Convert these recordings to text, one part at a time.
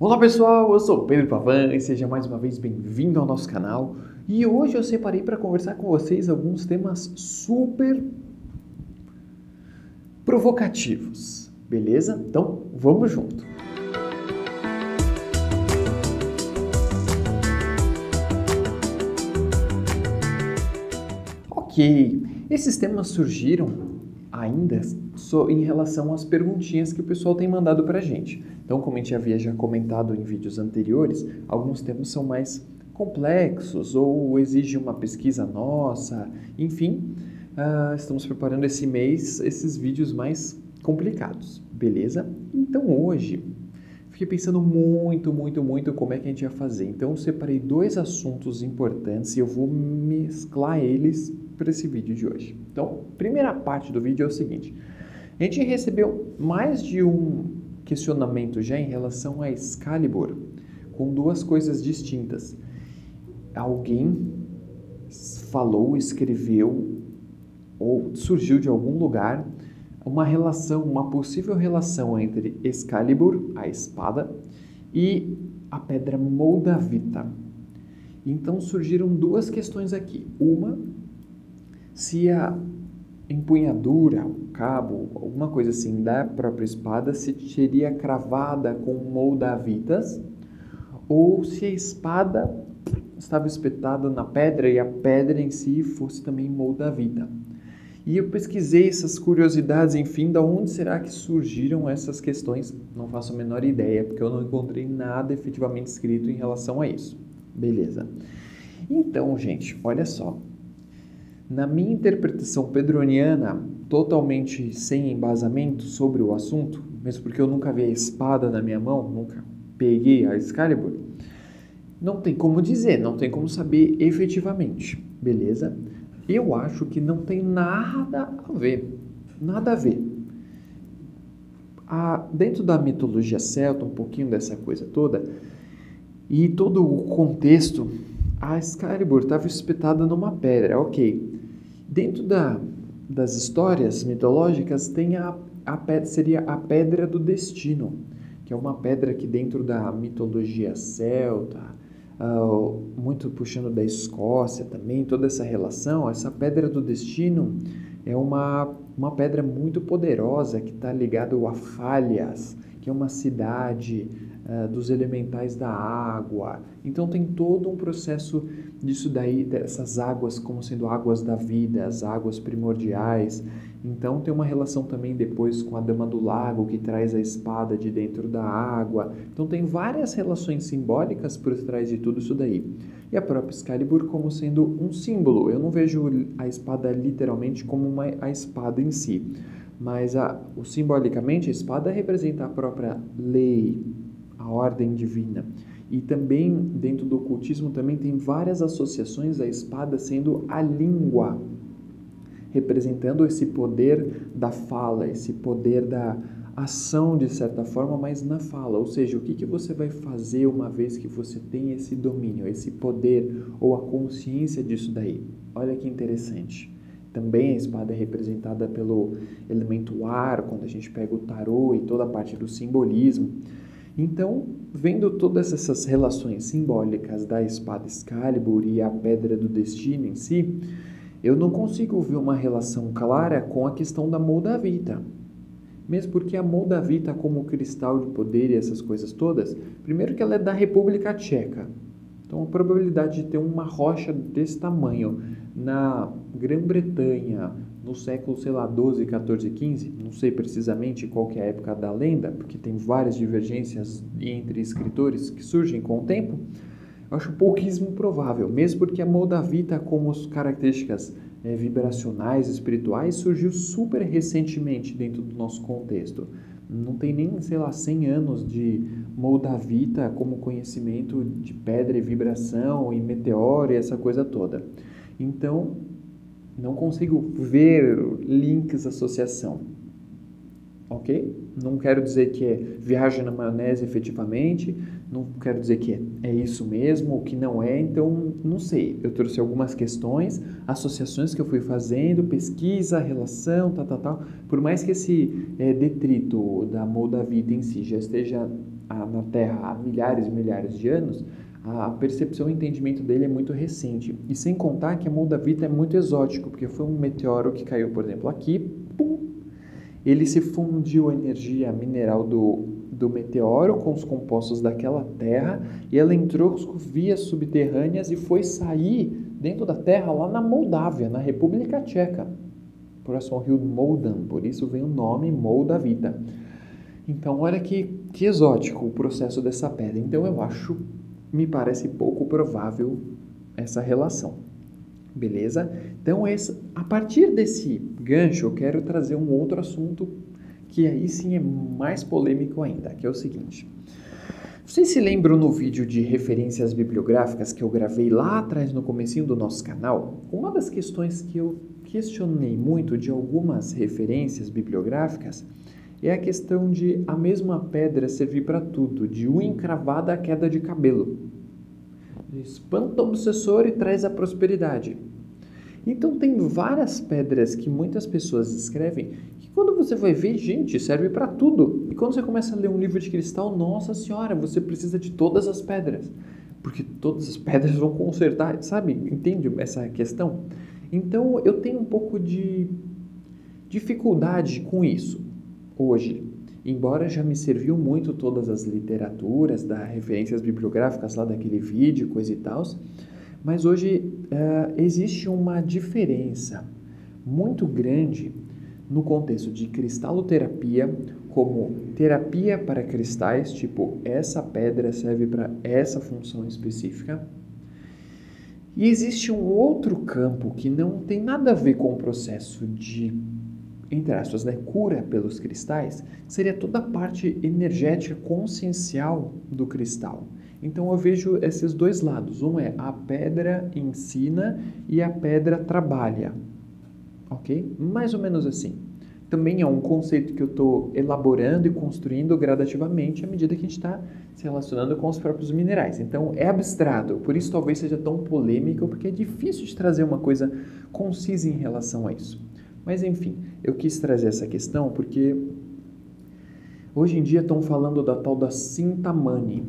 Olá pessoal, eu sou Pedro Pavan e seja mais uma vez bem-vindo ao nosso canal. E hoje eu separei para conversar com vocês alguns temas super provocativos, beleza? Então vamos junto! Ok, esses temas surgiram ainda em relação às perguntinhas que o pessoal tem mandado para a gente. Então, como a gente havia já comentado em vídeos anteriores, alguns temas são mais complexos ou exigem uma pesquisa nossa, enfim, estamos preparando esse mês esses vídeos mais complicados, beleza? Então hoje, fiquei pensando muito como é que a gente ia fazer. Então eu separei dois assuntos importantes e eu vou mesclar eles para esse vídeo de hoje. Então, primeira parte do vídeo é o seguinte. A gente recebeu mais de um questionamento já em relação a Excalibur, com duas coisas distintas. Alguém falou, escreveu ou surgiu de algum lugar uma relação, uma possível relação entre Excalibur, a espada, e a pedra Moldavita. Então surgiram duas questões aqui. Uma, se a empunhadura, o cabo, alguma coisa assim da própria espada se seria cravada com moldavitas, ou se a espada estava espetada na pedra e a pedra em si fosse também moldavita. E eu pesquisei essas curiosidades, enfim, da onde será que surgiram essas questões? Não faço a menor ideia, porque eu não encontrei nada efetivamente escrito em relação a isso. Beleza. Então, gente, olha só. Na minha interpretação pedroniana, totalmente sem embasamento sobre o assunto, mesmo porque eu nunca vi a espada na minha mão, nunca peguei a Excalibur, não tem como dizer, não tem como saber efetivamente, beleza? Eu acho que não tem nada a ver, nada a ver. Dentro da mitologia celta, um pouquinho dessa coisa toda, e todo o contexto, a Excalibur estava espetada numa pedra, ok. Dentro das histórias mitológicas tem seria a Pedra do Destino, que é uma pedra que dentro da mitologia celta, muito puxando da Escócia também, toda essa relação, essa Pedra do Destino é uma pedra muito poderosa que está ligada a Falhas, que é uma cidade dos elementais da água. Então tem todo um processo disso daí, dessas águas como sendo águas da vida, as águas primordiais. Então tem uma relação também depois com a Dama do Lago, que traz a espada de dentro da água. Então tem várias relações simbólicas por trás de tudo isso daí. E a própria Excalibur como sendo um símbolo. Eu não vejo a espada literalmente como a espada em si. Mas simbolicamente a espada representa a própria lei, a ordem divina. E também dentro do ocultismo também tem várias associações da espada sendo a língua, representando esse poder da fala, esse poder da ação de certa forma, mas na fala. Ou seja, o que você vai fazer uma vez que você tem esse domínio, esse poder ou a consciência disso daí? Olha que interessante. Também a espada é representada pelo elemento ar, quando a gente pega o tarô e toda a parte do simbolismo. Então, vendo todas essas relações simbólicas da espada Excalibur e a Pedra do Destino em si, eu não consigo ver uma relação clara com a questão da Moldavita. Mesmo porque a Moldavita, como cristal de poder e essas coisas todas, primeiro que ela é da República Tcheca. Então, a probabilidade de ter uma rocha desse tamanho na Grã-Bretanha, no século, sei lá, 12, 14, 15, não sei precisamente qual que é a época da lenda, porque tem várias divergências entre escritores que surgem com o tempo, eu acho pouquíssimo provável, mesmo porque a Moldavita, como as características vibracionais, espirituais, surgiu super recentemente dentro do nosso contexto. Não tem nem, sei lá, 100 anos de Moldavita como conhecimento de pedra e vibração e meteoro e essa coisa toda. Então, não consigo ver links, associação. Ok? Não quero dizer que é viagem na maionese efetivamente, não quero dizer que é isso mesmo, ou que não é, então não sei. Eu trouxe algumas questões, associações que eu fui fazendo, pesquisa, relação, tal. Por mais que esse detrito da Moldavita em si já esteja na Terra há milhares e milhares de anos, a percepção e entendimento dele é muito recente. E sem contar que a Moldavita é muito exótico, porque foi um meteoro que caiu, por exemplo, aqui, pum, ele se fundiu a energia mineral do meteoro com os compostos daquela terra e ela entrou vias subterrâneas e foi sair dentro da terra lá na Moldávia, na República Tcheca, próximo ao rio Moldan, por isso vem o nome Moldavita. Então, olha que exótico o processo dessa pedra. Então, me parece pouco provável essa relação. Beleza? Então, a partir desse gancho, eu quero trazer um outro assunto que aí sim é mais polêmico ainda, que é o seguinte. Vocês se lembram no vídeo de referências bibliográficas que eu gravei lá atrás no comecinho do nosso canal? Uma das questões que eu questionei muito de algumas referências bibliográficas é a questão de a mesma pedra servir para tudo, de unha encravada à queda de cabelo. Espanta o obsessor e traz a prosperidade. Então tem várias pedras que muitas pessoas escrevem que quando você vai ver, gente, serve para tudo. E quando você começa a ler um livro de cristal, nossa senhora, você precisa de todas as pedras. Porque todas as pedras vão consertar, sabe? Entende essa questão? Então eu tenho um pouco de dificuldade com isso hoje. Embora já me serviu muito todas as literaturas, das referências bibliográficas lá daquele vídeo, coisa e tal, mas hoje existe uma diferença muito grande no contexto de cristaloterapia como terapia para cristais, tipo, essa pedra serve para essa função específica. E existe um outro campo que não tem nada a ver com o processo de, entre aspas, né, cura pelos cristais, seria toda a parte energética consciencial do cristal. Então eu vejo esses dois lados. Um é a pedra ensina e a pedra trabalha. Ok? Mais ou menos assim. Também é um conceito que eu estou elaborando e construindo gradativamente à medida que a gente está se relacionando com os próprios minerais. Então é abstrato, por isso talvez seja tão polêmico, porque é difícil de trazer uma coisa concisa em relação a isso. Mas enfim, eu quis trazer essa questão porque hoje em dia estão falando da tal da Cintamani,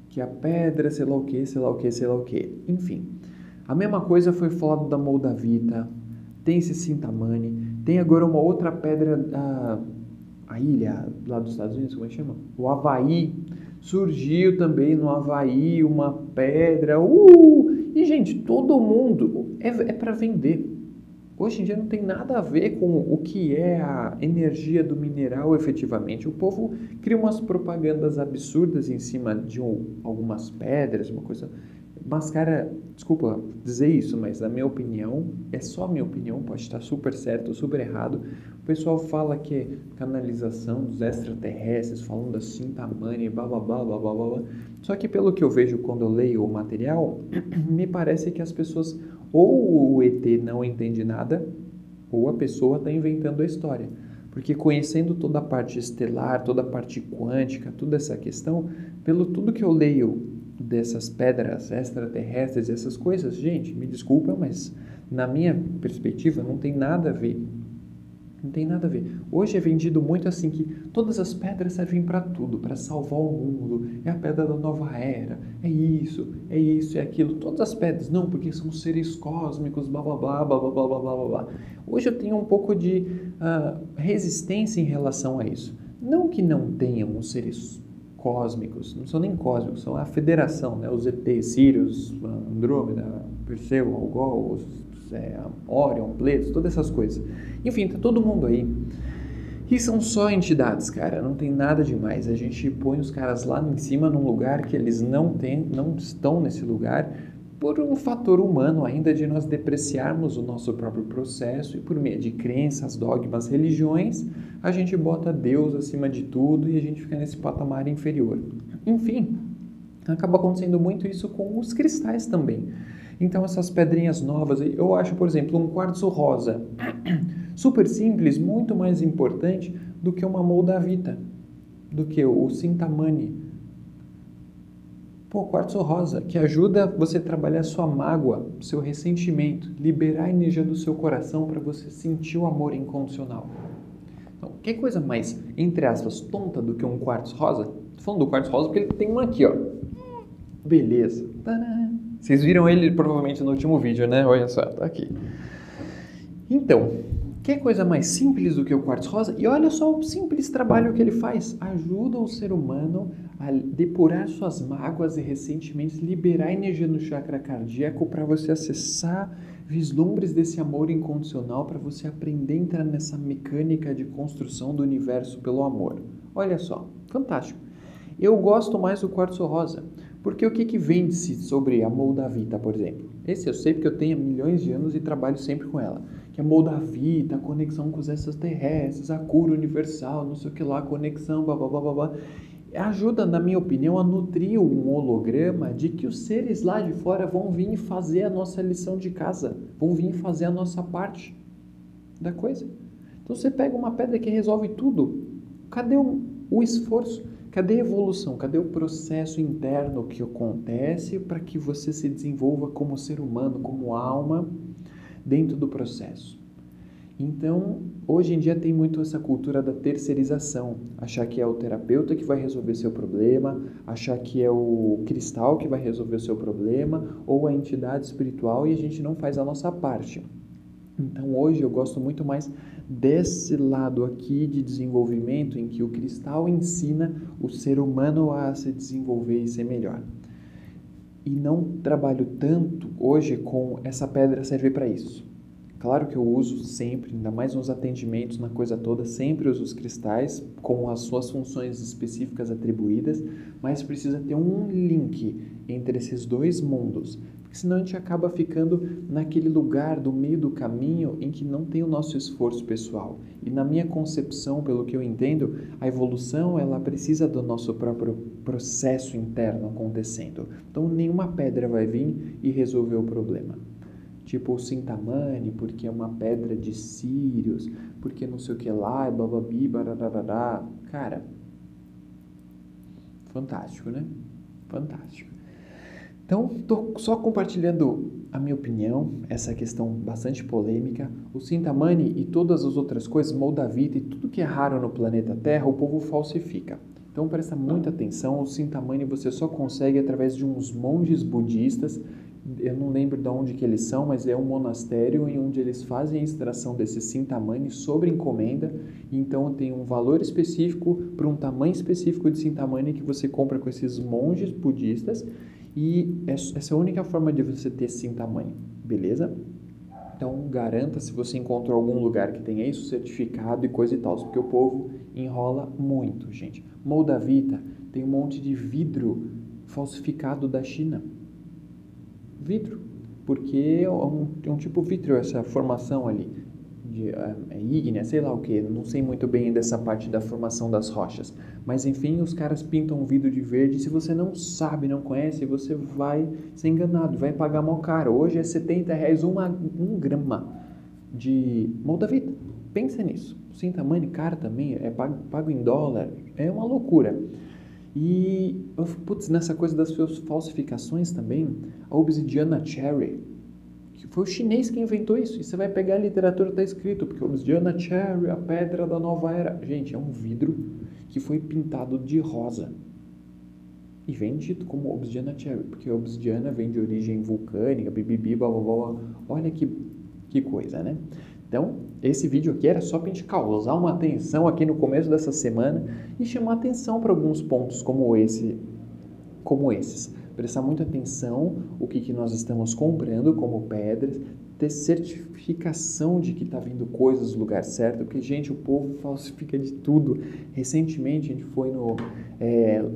que é a pedra, sei lá o que, sei lá o que, sei lá o que. Enfim, a mesma coisa foi falado da Moldavita, tem esse Cintamani, tem agora uma outra pedra, a ilha lá dos Estados Unidos, como é que chama? O Havaí. Surgiu também no Havaí uma pedra, e gente, todo mundo é para vender. Hoje em dia não tem nada a ver com o que é a energia do mineral efetivamente. O povo cria umas propagandas absurdas em cima de algumas pedras, uma coisa... Mas, cara, desculpa dizer isso, mas na minha opinião, é só a minha opinião, pode estar super certo ou super errado. O pessoal fala que é canalização dos extraterrestres, falando da Cintamani, blá blá blá blá blá blá. Só que pelo que eu vejo quando eu leio o material, me parece que as pessoas, ou o ET não entende nada, ou a pessoa está inventando a história. Porque conhecendo toda a parte estelar, toda a parte quântica, toda essa questão, pelo tudo que eu leio dessas pedras extraterrestres, essas coisas, gente, me desculpa, mas na minha perspectiva não tem nada a ver. Não tem nada a ver. Hoje é vendido muito assim que todas as pedras servem para tudo, para salvar o mundo, é a pedra da nova era, é isso, é aquilo, todas as pedras, não, porque são seres cósmicos, blá blá blá blá blá blá blá blá blá. Hoje eu tenho um pouco de resistência em relação a isso. Não que não tenham os seres cósmicos, não são nem cósmicos, são a federação, né? Os ETs, Sirius, Andrômeda, Perseu, Algol, Orion, Pleiades, todas essas coisas. Enfim, tá todo mundo aí. E são só entidades, cara, não tem nada demais. A gente põe os caras lá em cima num lugar que eles não estão nesse lugar, por um fator humano ainda de nós depreciarmos o nosso próprio processo e por meio de crenças, dogmas, religiões, a gente bota Deus acima de tudo e a gente fica nesse patamar inferior. Enfim, acaba acontecendo muito isso com os cristais também. Então essas pedrinhas novas, eu acho, por exemplo, um quartzo rosa, super simples, muito mais importante do que uma moldavita, do que o Cintamani. Quartzo rosa, que ajuda você a trabalhar sua mágoa, seu ressentimento, liberar a energia do seu coração para você sentir o amor incondicional. Então, que coisa mais, entre aspas, tonta do que um quartzo rosa? Tô falando do quartzo rosa porque ele tem um aqui, ó. Beleza. Tadã. Vocês viram ele provavelmente no último vídeo, né? Olha só, tá aqui. Então, quer coisa mais simples do que o quartzo rosa? E olha só o simples trabalho que ele faz. Ajuda o ser humano a depurar suas mágoas e ressentimentos, liberar energia no chakra cardíaco para você acessar vislumbres desse amor incondicional, para você aprender a entrar nessa mecânica de construção do universo pelo amor. Olha só, fantástico. Eu gosto mais do quartzo rosa, porque o que vende-se sobre a Moldavita, por exemplo? Esse eu sei porque eu tenho milhões de anos e trabalho sempre com ela. Que a Moldavita, a conexão com os extraterrestres, a cura universal, não sei o que lá, conexão, blá. Ajuda, na minha opinião, a nutrir um holograma de que os seres lá de fora vão vir fazer a nossa lição de casa, vão vir fazer a nossa parte da coisa. Então você pega uma pedra que resolve tudo. Cadê o esforço? Cadê a evolução? Cadê o processo interno que acontece para que você se desenvolva como ser humano, como alma, dentro do processo? Então, hoje em dia tem muito essa cultura da terceirização. Achar que é o terapeuta que vai resolver seu problema, achar que é o cristal que vai resolver o seu problema, ou a entidade espiritual, e a gente não faz a nossa parte. Então, hoje eu gosto muito mais desse lado aqui de desenvolvimento, em que o cristal ensina o ser humano a se desenvolver e ser melhor. E não trabalho tanto hoje com essa pedra serve para isso. Claro que eu uso sempre, ainda mais nos atendimentos, na coisa toda, sempre uso os cristais com as suas funções específicas atribuídas, mas precisa ter um link entre esses dois mundos, porque senão a gente acaba ficando naquele lugar do meio do caminho em que não tem o nosso esforço pessoal. E na minha concepção, pelo que eu entendo, a evolução ela precisa do nosso próprio processo interno acontecendo. Então nenhuma pedra vai vir e resolver o problema. Tipo o Cintamani, porque é uma pedra de Sírios, porque não sei o que lá, bababi, bararará. Cara, fantástico, né? Fantástico. Então, estou só compartilhando a minha opinião, essa questão bastante polêmica. O Cintamani e todas as outras coisas, Moldavita e tudo que é raro no planeta Terra, o povo falsifica. Então, presta muita atenção, o Cintamani você só consegue através de uns monges budistas. Eu não lembro de onde que eles são, mas é um monastério em onde eles fazem a extração desse Cintamani sobre encomenda. Então tem um valor específico para um tamanho específico de Cintamani que você compra com esses monges budistas. E essa é a única forma de você ter Cintamani, beleza? Então garanta se você encontrou algum lugar que tenha isso certificado e coisa e tal, porque o povo enrola muito, gente. Moldavita tem um monte de vidro falsificado da China. Vidro, porque é um tipo vítreo essa formação ali, é ígnea, sei lá o que, não sei muito bem dessa parte da formação das rochas, mas enfim, os caras pintam o vidro de verde, se você não sabe, não conhece, você vai ser enganado, vai pagar mal caro. Hoje é R$70 um grama de Moldavita, pensa nisso. Cintamani caro também, é pago em dólar, é uma loucura. E, putz, nessa coisa das falsificações também, a obsidiana cherry, que foi o chinês que inventou isso, e você vai pegar a literatura, está escrito, porque obsidiana cherry, a pedra da nova era. Gente, é um vidro que foi pintado de rosa, e vem dito como obsidiana cherry, porque a obsidiana vem de origem vulcânica, bibibi, blá blá blá, olha que coisa, né? Então, esse vídeo aqui era só para a gente causar uma atenção aqui no começo dessa semana e chamar atenção para alguns pontos como esses. Prestar muita atenção o que nós estamos comprando como pedras, ter certificação de que está vindo coisas do lugar certo, porque, gente, o povo falsifica de tudo. Recentemente, a gente foi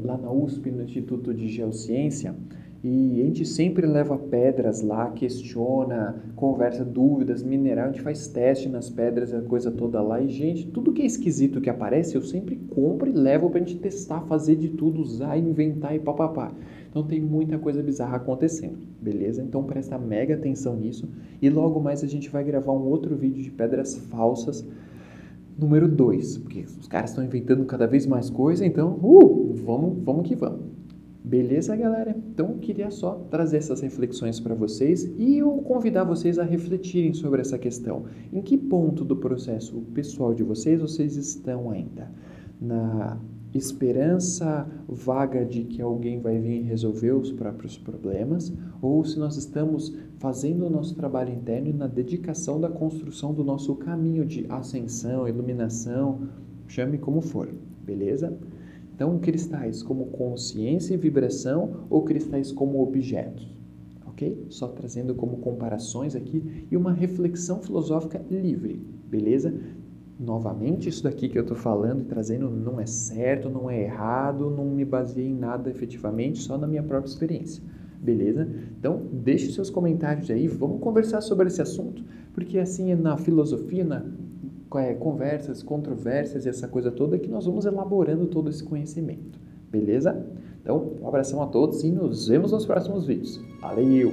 lá na USP, no Instituto de Geociência, e a gente sempre leva pedras lá, questiona, conversa, dúvidas, mineral, a gente faz teste nas pedras, a coisa toda lá. E, gente, tudo que é esquisito que aparece, eu sempre compro e levo pra gente testar, fazer de tudo, usar, inventar e papapá. Então tem muita coisa bizarra acontecendo, beleza? Então presta mega atenção nisso. E logo mais a gente vai gravar um outro vídeo de pedras falsas, número 2, porque os caras estão inventando cada vez mais coisa, então vamos que vamos. Beleza, galera? Então, eu queria só trazer essas reflexões para vocês e eu convidar vocês a refletirem sobre essa questão. Em que ponto do processo pessoal de vocês estão ainda? esperança vaga de que alguém vai vir resolver os próprios problemas, ou se nós estamos fazendo o nosso trabalho interno e na dedicação da construção do nosso caminho de ascensão, iluminação, chame como for, beleza? Então, cristais como consciência e vibração ou cristais como objetos, ok? Só trazendo como comparações aqui e uma reflexão filosófica livre, beleza? Novamente, isso daqui que eu estou falando e trazendo não é certo, não é errado, não me baseei em nada efetivamente, só na minha própria experiência, beleza? Então, deixe seus comentários aí, vamos conversar sobre esse assunto, porque assim é na filosofia, conversas, controvérsias e essa coisa toda que nós vamos elaborando todo esse conhecimento, beleza? Então, um abração a todos e nos vemos nos próximos vídeos. Valeu!